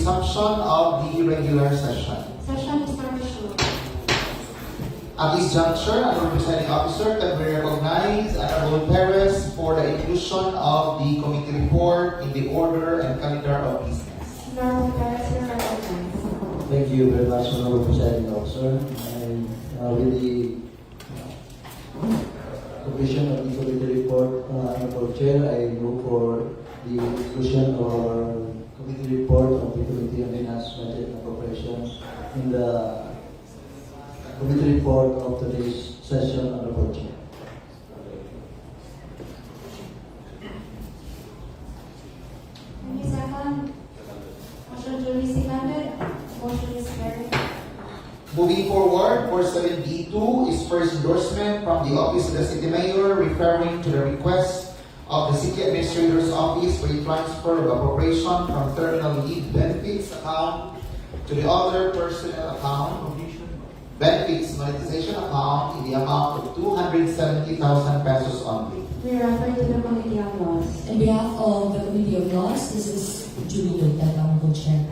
resumption of the regular session. Session is resumed. At this juncture, our presiding officer can we recognize Honorable Perez for the inclusion of the committee report in the order and calendar of business. Honorable Perez, you are recognized. Thank you very much, Honorable Presiding Officer. And with the completion of the committee report, Honorable Chair, I move for the inclusion of our committee report of the Committee on Finance, Budget and Appropriation in the committee report of today's session, Honorable Chair. Any second? Motion duly seconded. Motion is carried. Moving forward, for 7D2 is first endorsement from the Office of the City Mayor referring to the request of the City Administrator's Office for a transfer of appropriation from Terminal Leave Benefits account to the other personnel account, benefits monetization account in the amount of 270,000 pesos only. We refer to the Committee on Laws. On behalf of the Committee of Laws, this is duly noted, Honorable Chair.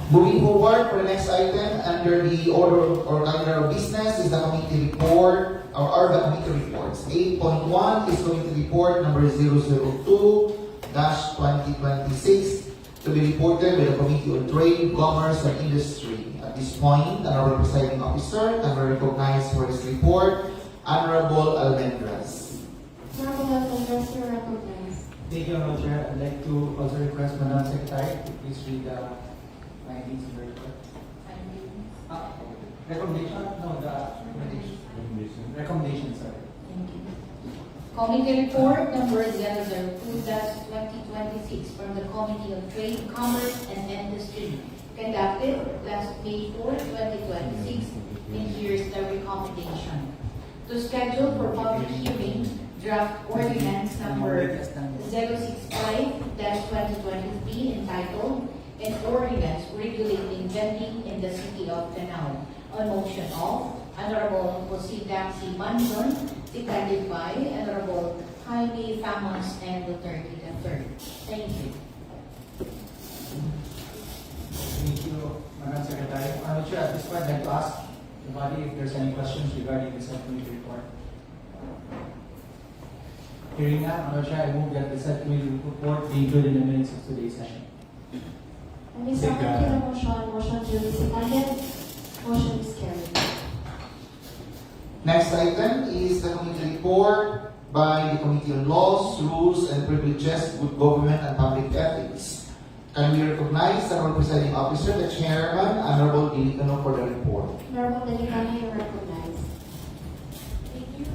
Moving forward, for the next item under the order or calendar of business is the committee report or the committee reports. 8.1 is committee report number 002-2026 to be reported by the Committee on Trade, Commerce and Industry. At this point, the Honorable Presiding Officer can recognize for this report Honorable Almendras. Honorable Almendras, you are recognized. Thank you, Honorable Chair. I'd like to also request Madam Secretary to please read the findings of the report. Recommendation? No, the recommendation, sorry. Thank you. Committee report number 002-2026 from the Committee of Trade, Commerce and Industry conducted last May 4, 2026, and here's the recommendation. To schedule for public hearing draft ordinance number 065-2023 entitled An Ordinance Regulating Vending in the City of Danao. On motion of Honorable Posida C. Manzon, seconded by Honorable Jaime Famos and Duterte III. Thank you. Thank you, Madam Secretary. Honorable Chair, at this point, I'd like to ask the body if there's any questions regarding the subcommittee report. Hearing none, Honorable Chair, I move that the subcommittee report be included in the minutes of today's session. Any second to the motion? Motion duly seconded. Motion is carried. Next item is the committee report by the Committee on Laws, Rules and Privileges, Good Government and Public Ethics. Can we recognize the Honorable Presiding Officer, the Chairman, Honorable Dilicano, for the report? Honorable Delicano, you are recognized. Thank you.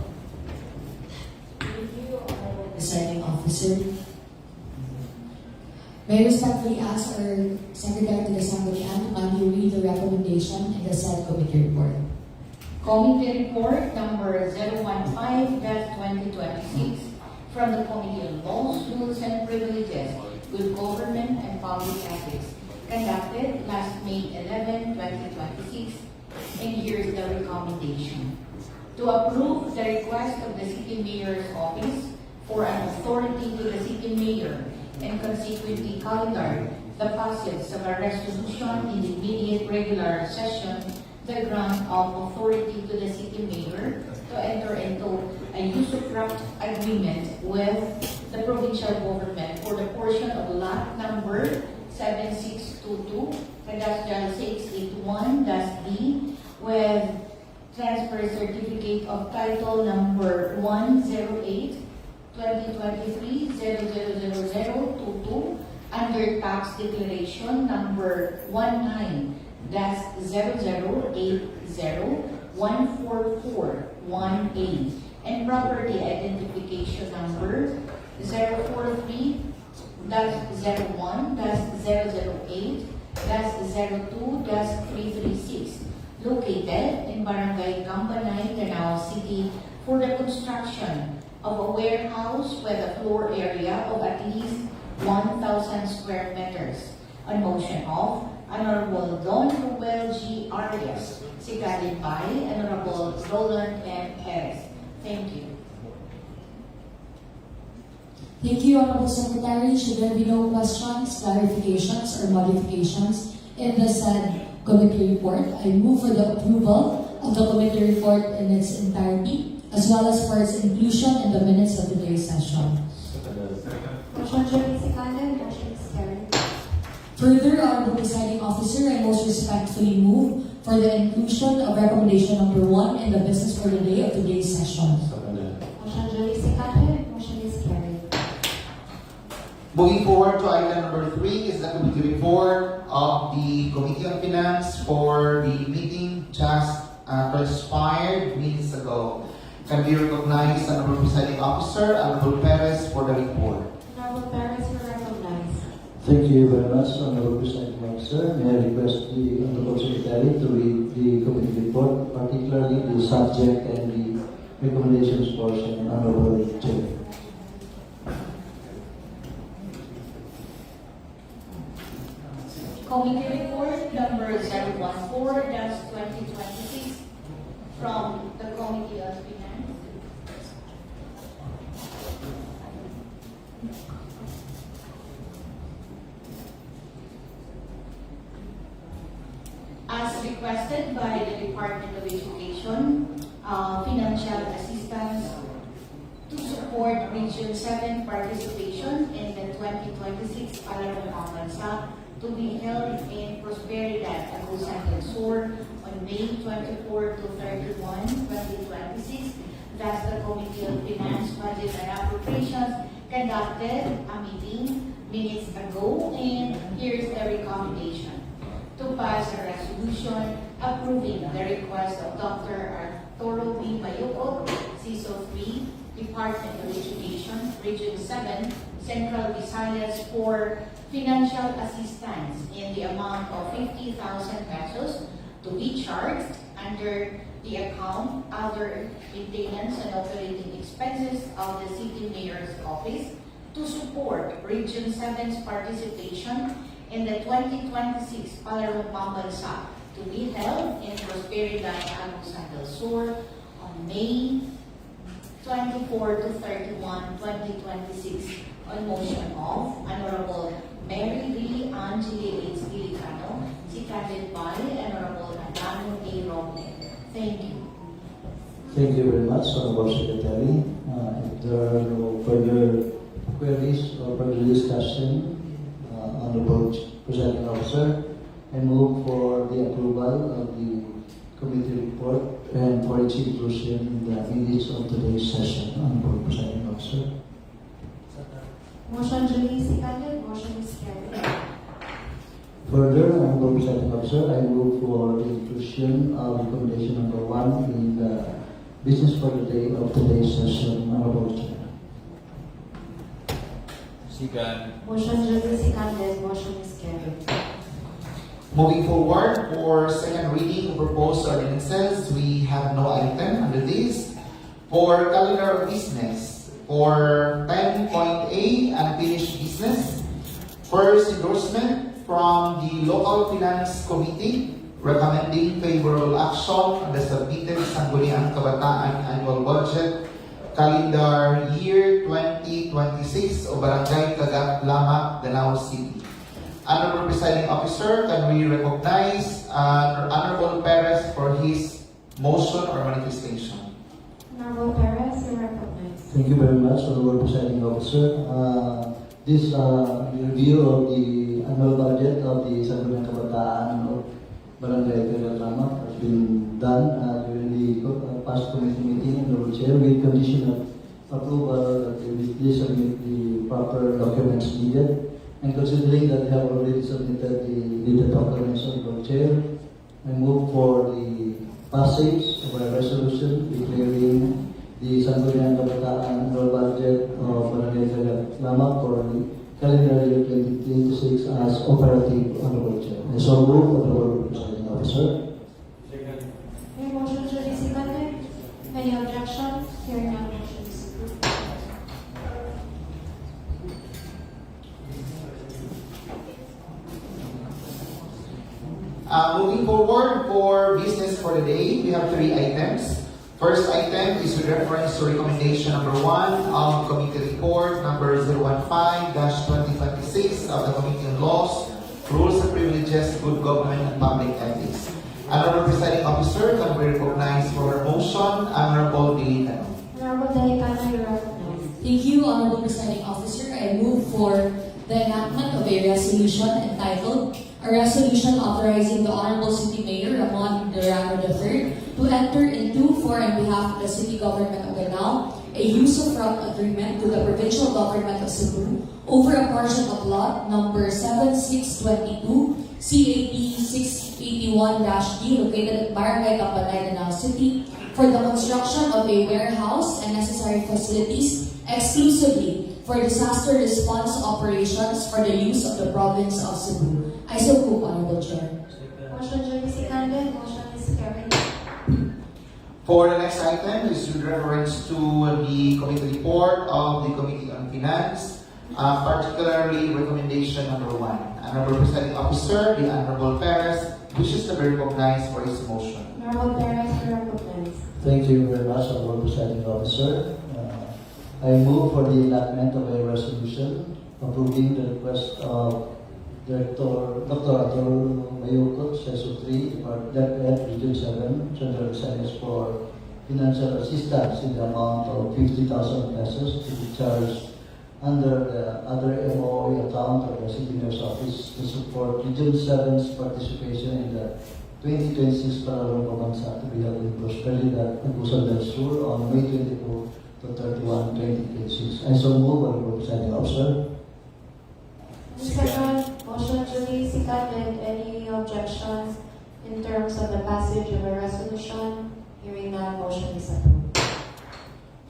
Thank you, Honorable Presiding Officer. May I respectfully ask our Secretary to the Sangguniang to kindly read the recommendation in the said committee report. Committee report number 015-2026 from the Committee on Laws, Rules and Privileges, Good Government and Public Ethics, conducted last May 11, 2026, and here's the recommendation. To approve the request of the City Mayor's Office for an authority to the City Mayor and consequently calendar the passage of a resolution in the immediate regular session, the grant of authority to the City Mayor to enter into a usufruct agreement with the provincial government for the portion of lot number 7622, Cadastral 681-D, with transfer certificate of title number 108-2023-000022 under tax declaration number 19-0080-144-1A and property identification number 043-01-008-02-336 located in Barangay Cambanay, Danao City for the construction of a warehouse with a floor area of at least 1,000 square meters. On motion of Honorable Don Ruel G. Arias, seconded by Honorable Roland M. Perez. Thank you. Thank you, Honorable Secretary. Should there be no questions, clarifications, or modifications in the said committee report, I move for the approval of the committee report in its entirety, as well as for its inclusion in the minutes of today's session. Motion duly seconded, motion is carried. Further, Honorable Presiding Officer, I most respectfully move for the inclusion of recommendation number 1 in the business for the day of today's session. Motion duly seconded, motion is carried. Moving forward to item number 3 is the committee report of the Committee on Finance for the meeting just transpired minutes ago. Can we recognize the Honorable Presiding Officer, Honorable Perez, for the report? Honorable Perez, you are recognized. Thank you very much, Honorable Presiding Officer. May I request the Honorable Secretary to read the committee report, particularly the subject and the recommendations portion, Honorable Chair. Committee report number 014-2026 from the Committee on Finance. As requested by the Department of Education, financial assistance to support Region 7 participation in the 2026 Palarong Pambansa to be held in Prosperidad, Agusan del Sur on May 24 to 31, 2026. Thus, the Committee on Finance, Budget and Appropriations conducted a meeting minutes ago, and here's the recommendation: to pass a resolution approving the request of Dr. Arturo B. Mayukot, CISO 3, Department of Education, Region 7, Central Visayas for financial assistance in the amount of 50,000 pesos to be charged under the account other maintenance and operating expenses of the City Mayor's Office to support Region 7's participation in the 2026 Palarong Pambansa to be held in Prosperidad, Agusan del Sur on May 24 to 31, 2026 on motion of Honorable Mary Lee Angeli H. Dilicano, seconded by Honorable Adamo A. Roble. Thank you. Thank you very much, Honorable Secretary. If there are no further queries or further discussion, Honorable Presiding Officer, I move for the approval of the committee report and for its inclusion in the minutes of today's session. Honorable Presiding Officer. Motion duly seconded, motion is carried. Further, Honorable Presiding Officer, I move for the inclusion of recommendation number 1 in the business for the day of today's session. Honorable Chair. Motion duly seconded, motion is carried. Moving forward for second reading of proposed ordinances, we have no item under this. For calendar of business, for 10.A, unfinished business, first endorsement from the Local Finance Committee recommending favorable action on the submitted Sangguniang Kabataan Annual Budget Calendar Year 2026 of Barangay Cagat Lamak, Danao City. Honorable Presiding Officer, can we recognize Honorable Perez for his motion or manifestation? Honorable Perez, you are recognized. Thank you very much, Honorable Presiding Officer. This review of the annual budget of the Sangguniang Kabataan of Barangay Cagat Lamak has been done during the past committee meeting, Honorable Chair, with condition of approval that they submit the proper documents needed. And considering that they have already submitted the needed documents, Honorable Chair, I move for the passage of a resolution declaring the Sangguniang Kabataan annual budget of Barangay Cagat Lamak for the calendar year 2026 as operative, Honorable Chair. I so move, Honorable Presiding Officer. May motion duly seconded. Any objection? Hearing none, motion is approved. Moving forward for business for the day, we have 3 items. First item is with reference to recommendation number 1 of committee report number number 015-2026 of the Committee on Laws, Rules and Privileges, Good Government and Public Ethics. Honorable Presiding Officer, can we recognize for her motion, Honorable Dilitano. Honorable Dalicano, you are recognized. Thank you, Honorable Presiding Officer. I move for the enactment of a resolution entitled, "A Resolution Authorizing the Honorable City Mayor Ramon Durano III to enter into, for and behalf of the City Government of Danao, a use of route agreement to the Provincial Government of Cebu over a portion of lot number 7622, CAP 681-D, located at Barangay Campanay, Danao City, for the construction of a warehouse and necessary facilities exclusively for disaster response operations for the use of the province of Cebu." I so move, Honorable Chair. Motion duly seconded. Motion is carried. For the next item is with reference to the committee report of the Committee on Finance, particularly recommendation number 1. Honorable Presiding Officer, the Honorable Perez wishes to be recognized for his motion. Honorable Perez, you are recognized. Thank you very much, Honorable Presiding Officer. I move for the enactment of a resolution approving the request of Dr. Arturo Mayuko, CESO 3, or DepEd Region 7, General Visayas, for financial assistance in the amount of 50,000 pesos to be charged under the other MOE account of the City Mayor's Office to support Region 7's participation in the 2026 Paralong Pambansa to be held in Prosperidad, Agusan del Sur on May 22 to 31, 2026. I so move, Honorable Presiding Officer. Second, motion duly seconded. Any objections in terms of the passage of a resolution? Hearing none, motion is approved.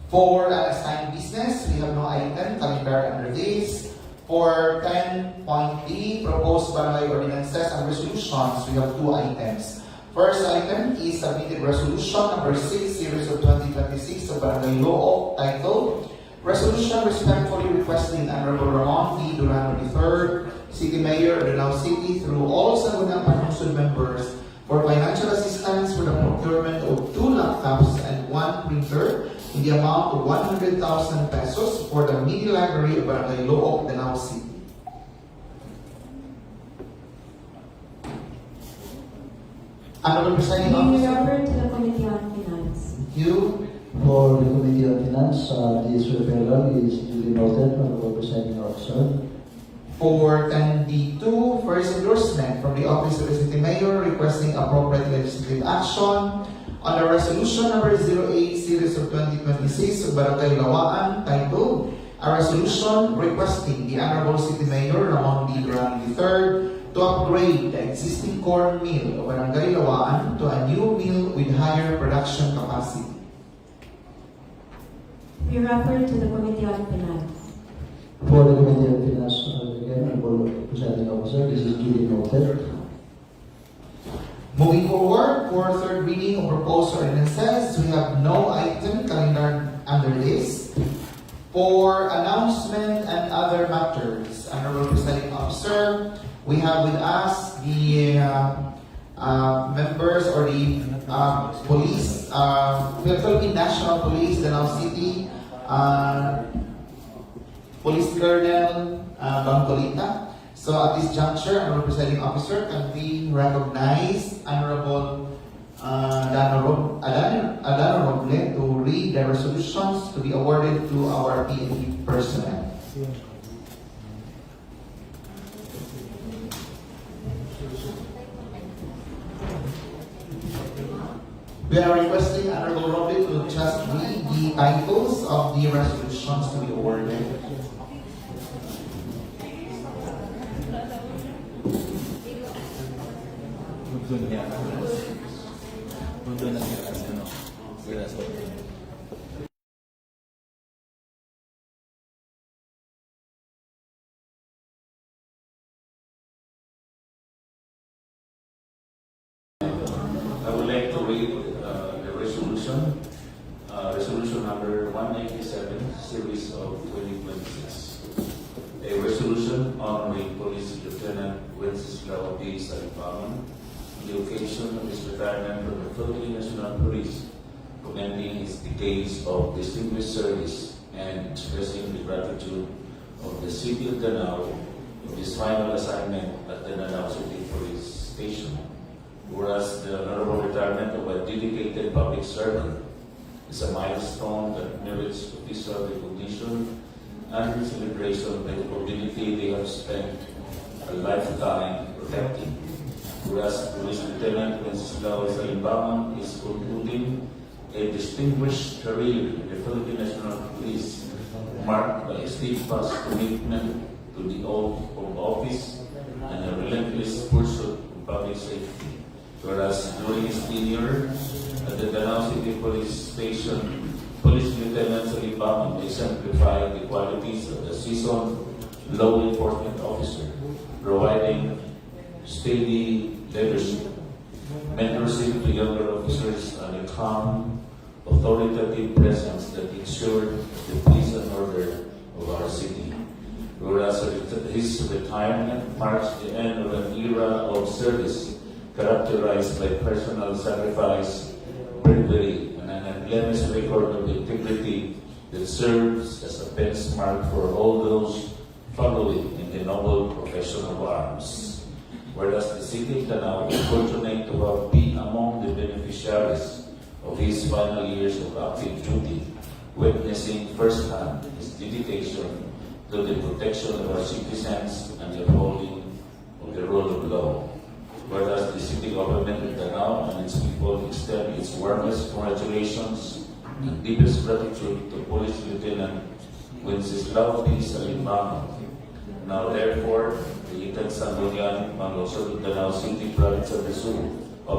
For unassigned business, we have no item calendar under this. For 10.D, proposed barangay ordinances and resolutions, we have 2 items. First item is submitted resolution number 6, series of 2026 of Barangay Loob, titled Resolution Respectfully Requesting Honorable Ramon D. Durano III, City Mayor of Danao City, through all Sangguniang Panunsod members for financial assistance for the procurement of 2 laptops and 1 printer in the amount of 100,000 pesos for the mini library of Barangay Loob, Danao City. Honorable Presiding May we Officer, refer to the Committee on Finance. thank you. For the Committee on Finance, this referral is duly noted, Honorable Presiding Officer. For 10D2, first endorsement from the Office of the City Mayor requesting appropriate legislative action on the resolution number 08 series of 2026 of Barangay Lawaan, titled A Resolution Requesting the Honorable City Mayor Ramon D. Durano III to upgrade the existing corn mill of Barangay Lawaan to a new mill with higher production capacity. We refer to the Committee on Finance. For the Committee on Finance, again, Honorable Presiding Officer, this is duly noted. Moving forward, for third reading of proposed ordinances, we have no item calendar under this. For announcement and other matters, Honorable Presiding Officer, we have with us the members or the police, Philippine National Police, Danao City, Police Colonel Bangcolita. So at this juncture, Honorable Presiding Officer, can we recognize Honorable Adano Roble to read the resolutions to be awarded to our PNP personnel. We are requesting Honorable Roble to just read the titles of the resolutions to be awarded. I would like to read the resolution, resolution number 197, series of 2026. A resolution honoring Police Lieutenant Wenceslao P. Salipaman on the occasion of his retirement from the Philippine National Police, commending his decades of distinguished service and expressing the gratitude of the City of Danao of his final assignment at the Danao City Police Station. Whereas the honorable retirement of a dedicated public servant is a milestone that merits official recognition and celebration by the community they have spent a lifetime protecting. Whereas Police Lieutenant Wenceslao Salimbangon is concluding a distinguished career in the Philippine National Police, marked by a steadfast commitment to the oath of office and a relentless pursuit of public safety. Whereas during his tenure at the Danao City Police Station, Police Lieutenant Salimbangon exemplified the qualities of a seasoned law enforcement officer, providing steady leadership, mentorship to younger officers, and a calm, authoritative presence that ensured the peace and order of our city. Whereas his retirement marks the end of an era of service characterized by personal sacrifice, bravery, and an unblemished record of integrity that serves as a benchmark for all those following in the noble profession of arms. Whereas the City of Danao is fortunate to have been among the beneficiaries of his final years of active duty, witnessing firsthand his dedication to the protection of our citizens and the upholding of the rule of law. Whereas the city government of Danao and its people extend its warmest congratulations and deepest gratitude to Police Lieutenant Wenceslao P. Salimbangon. Now therefore, the Itan Sangguniang Manglungsod of Danao City, Province of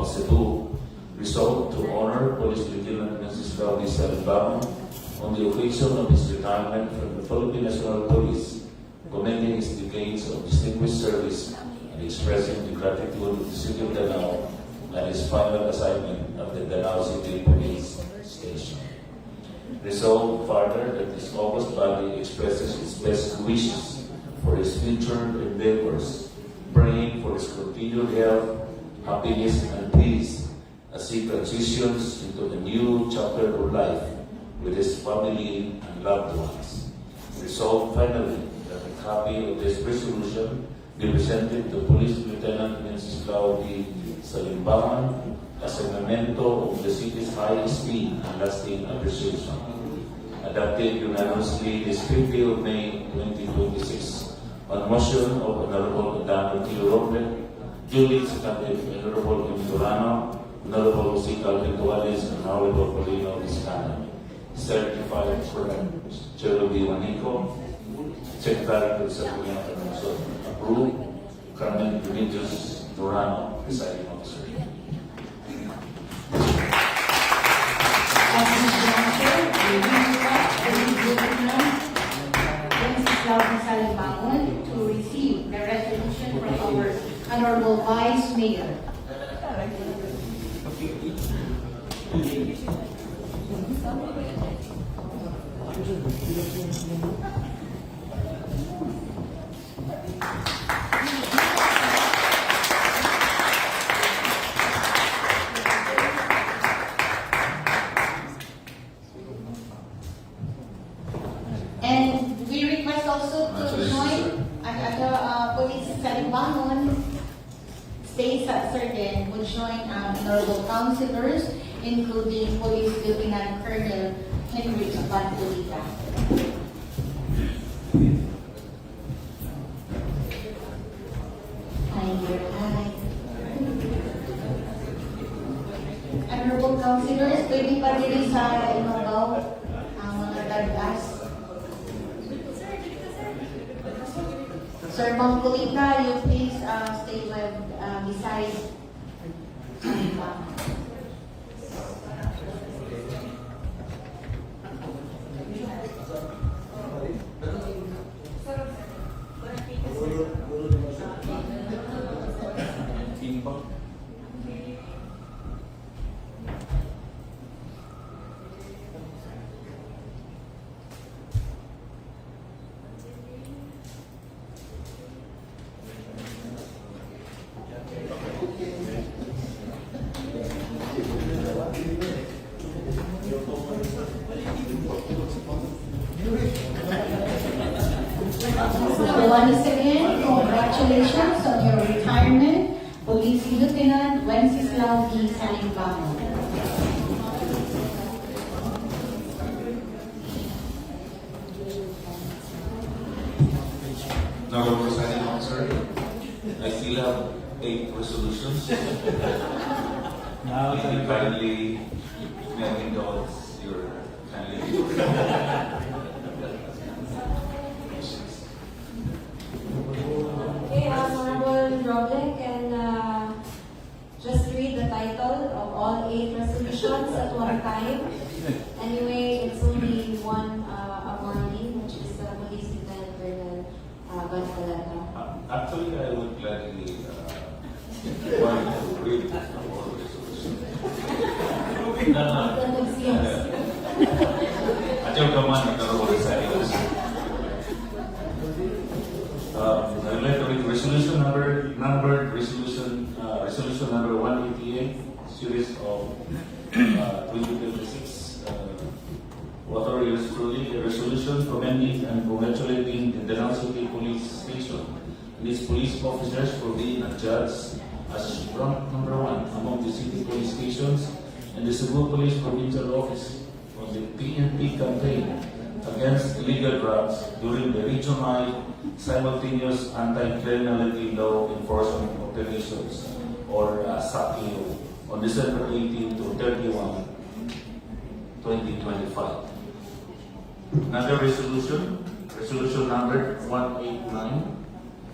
Cebu, resolved to honor Police Lieutenant Wenceslao P. Salimbangon on the occasion of his retirement from the Philippine National Police, commending his decades of distinguished service and expressing the gratitude of the City of Danao and his final assignment at the Danao City Police Station. Resolved further that this august body expresses its best wishes for his future endeavors, praying for his continued health, happiness, and peace as he transitions into a new chapter of life with his family and loved ones. Resolved finally that a copy of this resolution be presented to Police Lieutenant Wenceslao D. Salimbangon as a memento of the city's high esteem and lasting appreciation. Adopted unanimously this 50th of May 2026 on motion of Honorable Dano T. Roble, duly seconded by Honorable M. Turano, Honorable Jose Calventuales, and Honorable Paulino Vizcano. Certified for Cherubi Juanico, Secretary of the Sangguniang Manglungsod. Approved, Carmen Remedios Turano, Presiding Officer. As Ms. Blanco, we request the Lieutenant Wenceslao P. Salimbangon to receive the resolution from our Honorable Vice Mayor. And we request also to join Police Salimbangon states that certain would join honorable councilors, including Police Lieutenant Colonel Henry Abantulita. Honorable councilors, pwede pa din sa imabaw ang mga tagdas. Sir Bangkulita, you please stay beside So once again, congratulations on your retirement, Police Lieutenant Wenceslao D. Salimbamo. Now, presiding officer, I still have 8 resolutions. Now, Can you kindly let me know your kindly. Okay, Honorable Roble can just read the title of all 8 resolutions at one time. Anyway, it's only one awardee, which is Police Lieutenant Colonel Gonzaleta. Actually, I would gladly want to read all the resolutions. That makes sense. Ayaw ka man, nagkaroon sa ayos. I would like to read resolution number 188, series of 2026. Author is truly a resolution commending and congratulating the Danao City Police Station and its police officers for being adjudged as rank number 1 among the city police stations and the Cebu Police Provincial Office on the PNP campaign against illegal drugs during the region-wide simultaneous anti-criminality law enforcement operations, or SACLO, on December 18 to 31, 2025. Another resolution number 189,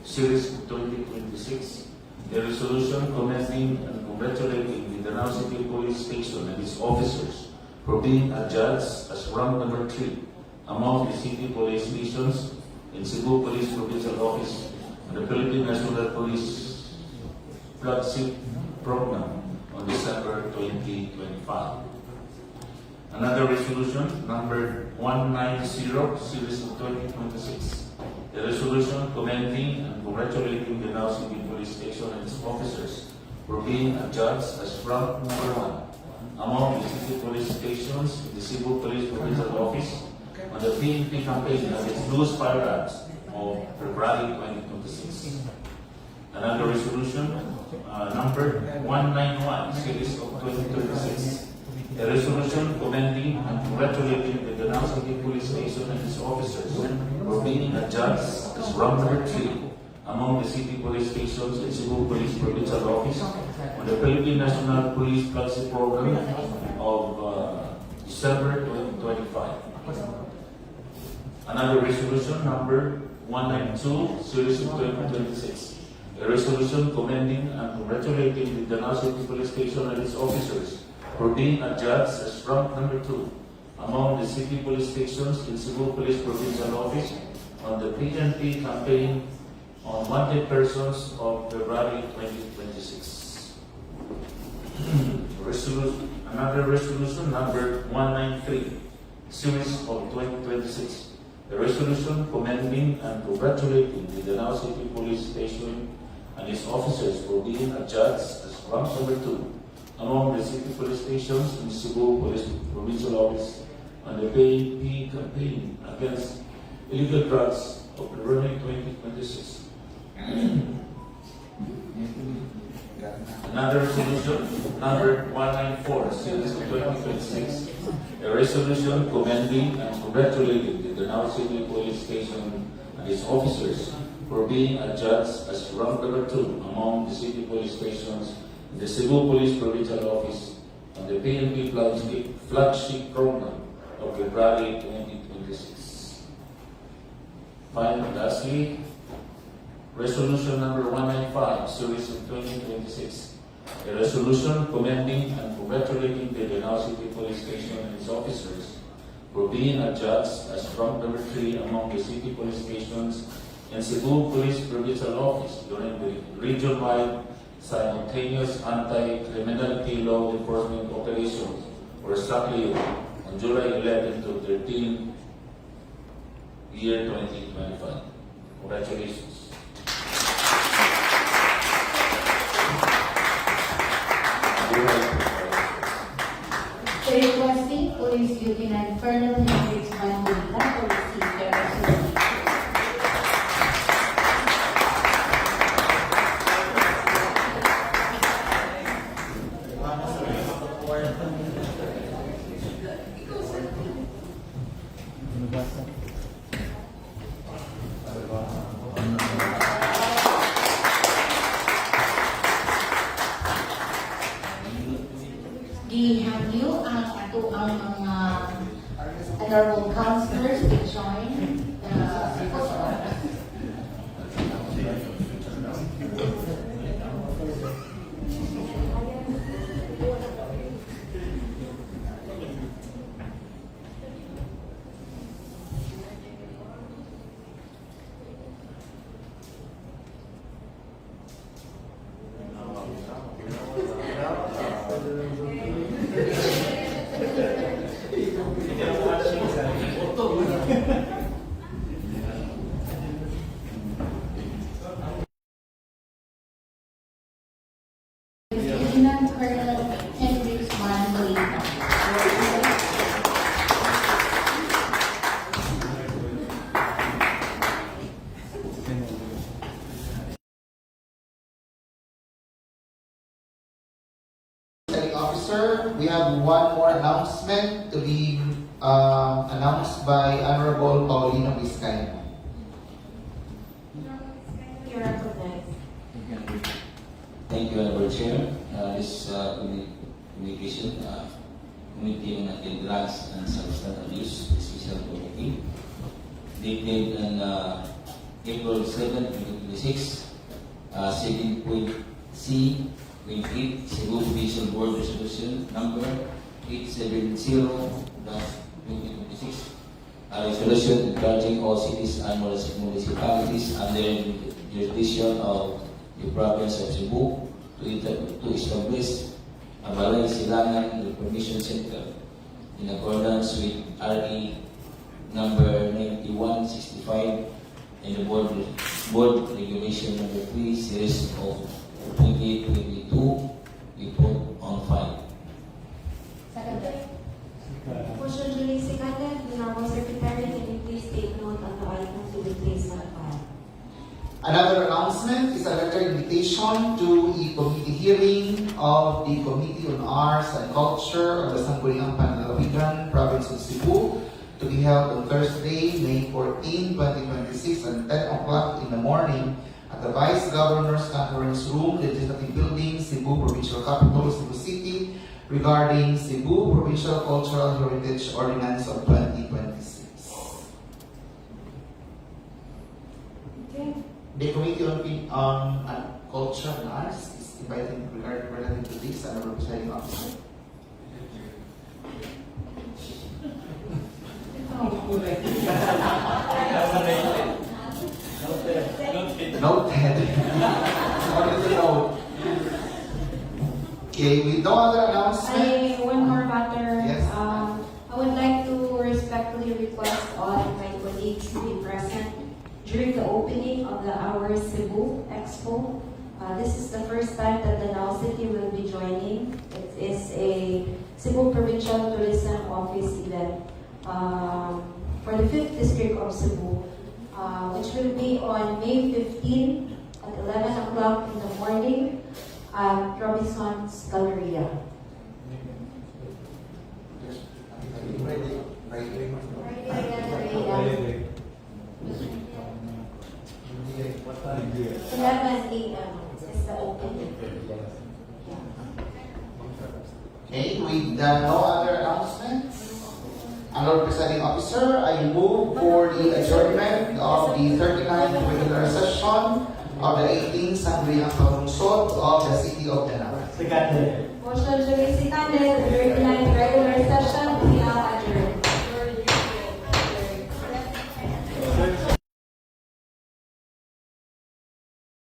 series 2026, a resolution commending and congratulating the Danao City Police Station and its officers for being adjudged as rank number 3 among the city police stations in Cebu Police Provincial Office and the Philippine National Police flagship program on December 2025. Another resolution, number 190, series of 2026. The resolution commending and congratulating the Danao City Police Station and its officers for being adjudged as rank number 1 among the city police stations in the Cebu Police Provincial Office on the PNP campaign against loose firearms of February 2026. Another resolution, number 191, series of 2026. A resolution commending and congratulating the Danao City Police Station and its officers for being adjudged as rank number 3 among the city police stations in Cebu Police Provincial Office on the Philippine National Police flagship program of December 2025. Another resolution, number 192, series of 2026. A resolution commending and congratulating the Danao City Police Station and its officers for being adjudged as rank number 2 among the city police stations in Cebu Police Provincial Office on the PNP campaign on wanted persons of February 2026. Another resolution, number 193, series of 2026. A resolution commending and congratulating the Danao City Police Station and its officers for being adjudged as rank number 2 among the city police stations in Cebu Police Provincial Office on the PNP campaign against illegal drugs of February 2026. Another resolution, number 194, series of 2026. A resolution commending and congratulating the Danao City Police Station and its officers for being adjudged as rank number 2 among the city police stations in the Cebu Police Provincial Office on the PNP flagship program of February 2026. Finally, lastly, resolution number 195, series of 2026. A resolution commending and congratulating the Danao City Police Station and its officers for being adjudged as rank number 3 among the city police stations in Cebu Police Provincial Office during the region-wide simultaneous anti-criminality law enforcement operations, or SACLO, on July 11 to 13, year 2025. Congratulations. Requesting Police Lieutenant Colonel Hendrix Bandita to receive the resolution. Officer, we have one more announcement to be announced by Honorable Paulino Vizcaino. You're recognized. Thank you, Honorable Chair. This communication Committee on Drugs and Substance Abuse Special Committee dated on April 7, 2026, 7.C.8 Cebu Provincial Board Resolution number 870-2026, a resolution encouraging all cities and municipalities under the jurisdiction of the province of Cebu to establish a Balay Silangan Information Center in accordance with RE number 9165 and the board regulation number 3 series of 2022 report on file. Secretary. Motion duly seconded. The Honorable Secretary, can you please take note on the item to be placed on file? Another announcement is a letter invitation to a committee hearing of the Committee on Arts and Culture of the Sangguniang Panlalawigan, Province of Cebu, to be held on Thursday, May 14, 2026 at 10 o'clock in the morning at the Vice Governor's Conference Room, Legislative Building, Cebu Provincial Capital, Cebu City, regarding Cebu Provincial Cultural Heritage Ordinance of 2026. Okay. The Committee on Culture and Arts is invited relative to this and our presiding officer. Noted. Order to note. Okay, with no other announcement. One more matter. Yes. I would like to respectfully request all of my colleagues to be present during the opening of the Our Cebu Expo. This is the first time that the Now City will be joining. It is a Cebu Provincial Tourism Office event for the 5th District of Cebu, which will be on May 15 at 11 o'clock in the morning at Robinson's Galleria. Friday at 3 a.m. 11 a.m. is the opening. Okay, with no other announcements, Honorable Presiding Officer, I move for the adjournment of the 39th regular session of the 18th Sangguniang Panlungsod of the City of Danang. Seconded. Motion duly seconded. The 39th